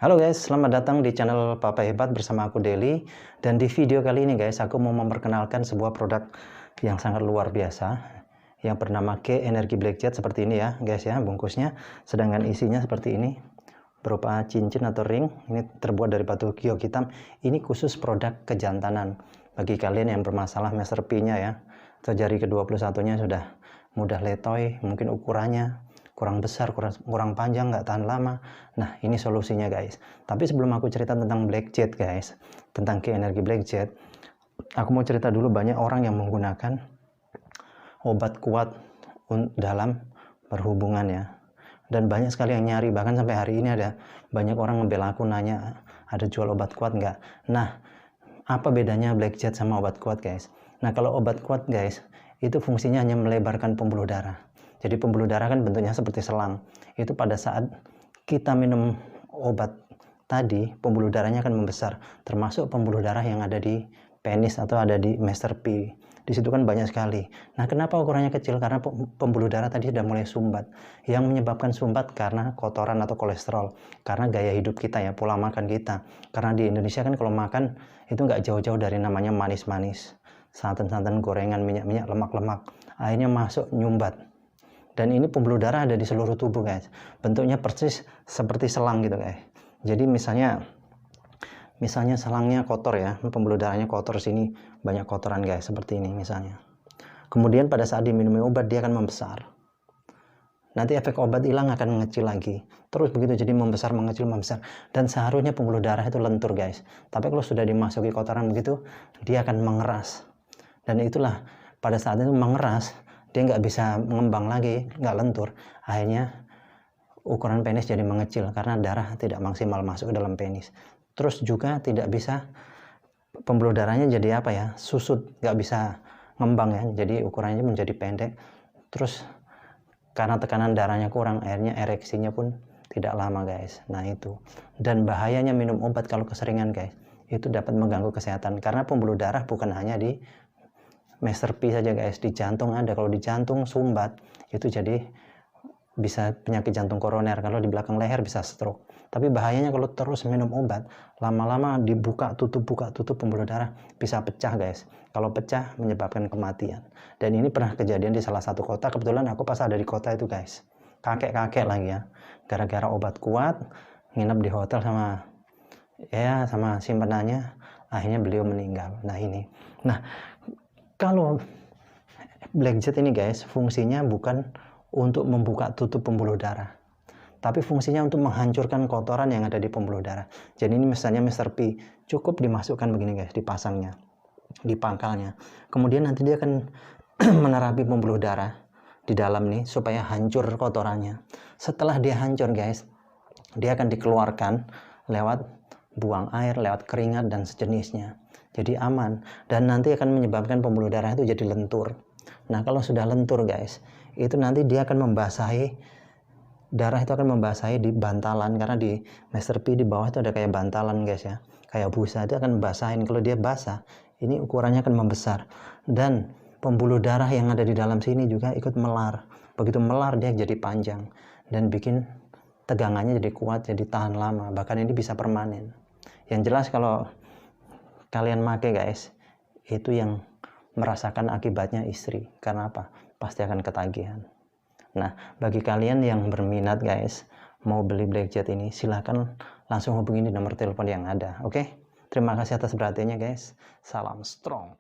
Halo guys, selamat datang di channel Papa Hebat bersama aku Deli. Dan di video kali ini guys, aku mau memperkenalkan sebuah produk yang sangat luar biasa yang bernama K Energy Black Jet seperti ini ya guys ya, bungkusnya. Sedangkan isinya seperti ini, berupa cincin atau ring. Ini terbuat dari batu giok hitam. Ini khusus produk kejantanan bagi kalian yang bermasalah Master P-nya ya, atau jari ke-21-nya sudah mudah letoy, mungkin ukurannya kurang besar, kurang panjang, nggak tahan lama. Nah, ini solusinya guys. Tapi sebelum aku cerita tentang Black Jet guys, tentang K Energy Black Jet, aku mau cerita dulu banyak orang yang menggunakan obat kuat dalam berhubungan ya. Dan banyak sekali yang nyari, bahkan sampai hari ini ada banyak orang ngebel aku nanya, ada jual obat kuat nggak? Nah, apa bedanya Black Jet sama obat kuat guys? Nah, kalau obat kuat guys, itu fungsinya hanya melebarkan pembuluh darah. Jadi pembuluh darah kan bentuknya seperti selang. Itu pada saat kita minum obat tadi, pembuluh darahnya akan membesar. Termasuk pembuluh darah yang ada di penis atau ada di Master P. Di situ kan banyak sekali. Nah, kenapa ukurannya kecil? Karena pembuluh darah tadi sudah mulai sumbat. Yang menyebabkan sumbat karena kotoran atau kolesterol. Karena gaya hidup kita ya, pola makan kita. Karena di Indonesia kan kalau makan itu nggak jauh-jauh dari namanya manis-manis. Santan-santan, gorengan, minyak-minyak, lemak-lemak. Akhirnya masuk nyumbat. Dan ini pembuluh darah ada di seluruh tubuh guys. Bentuknya persis seperti selang gitu guys. Jadi misalnya selangnya kotor ya, pembuluh darahnya kotor, sini banyak kotoran guys, seperti ini misalnya. Kemudian pada saat diminum obat dia akan membesar. Nanti efek obat hilang akan mengecil lagi. Terus begitu, jadi membesar, mengecil, membesar. Dan seharusnya pembuluh darah itu lentur guys. Tapi kalau sudah dimasuki kotoran begitu, dia akan mengeras. Dan itulah pada saat itu mengeras, dia nggak bisa mengembang lagi, nggak lentur. Akhirnya ukuran penis jadi mengecil karena darah tidak maksimal masuk ke dalam penis. Terus juga tidak bisa, pembuluh darahnya jadi apa ya, susut, nggak bisa ngembang ya, jadi ukurannya menjadi pendek. Terus karena tekanan darahnya kurang, akhirnya ereksinya pun tidak lama guys. Nah itu, dan bahayanya minum obat kalau keseringan guys, itu dapat mengganggu kesehatan. Karena pembuluh darah bukan hanya di Master P saja guys, di jantung ada. Kalau di jantung sumbat, itu jadi bisa penyakit jantung koroner. Kalau di belakang leher bisa stroke. Tapi bahayanya kalau terus minum obat, lama-lama buka tutup pembuluh darah, bisa pecah guys. Kalau pecah menyebabkan kematian. Dan ini pernah kejadian di salah satu kota. Kebetulan aku pas ada di kota itu guys, kakek-kakek lagi ya, gara-gara obat kuat nginep di hotel sama simpenannya, akhirnya beliau meninggal. Nah ini, kalau Black Jet ini guys, fungsinya bukan untuk membuka tutup pembuluh darah, tapi fungsinya untuk menghancurkan kotoran yang ada di pembuluh darah. Jadi ini misalnya Master P, cukup dimasukkan begini guys, dipasangnya di pangkalnya. Kemudian nanti dia akan menerapi pembuluh darah di dalam nih supaya hancur kotorannya. Setelah dia hancur guys, dia akan dikeluarkan lewat buang air, lewat keringat dan sejenisnya. Jadi aman, dan nanti akan menyebabkan pembuluh darah itu jadi lentur. Nah kalau sudah lentur guys, itu nanti dia akan membasahi, darah itu akan membasahi di bantalan. Karena di Master P di bawah itu ada kayak bantalan guys ya, kayak busa, itu akan membasahin. Kalau dia basah, ini ukurannya akan membesar, dan pembuluh darah yang ada di dalam sini juga ikut melar. Begitu melar dia jadi panjang dan bikin tegangannya jadi kuat, jadi tahan lama, bahkan ini bisa permanen. Yang jelas kalau kalian make guys, itu yang merasakan akibatnya istri. Karena apa? Pasti akan ketagihan. Nah, bagi kalian yang berminat guys, mau beli Black Jet ini, silahkan langsung hubungi di nomor telepon yang ada. Oke? Terima kasih atas perhatiannya guys. Salam strong.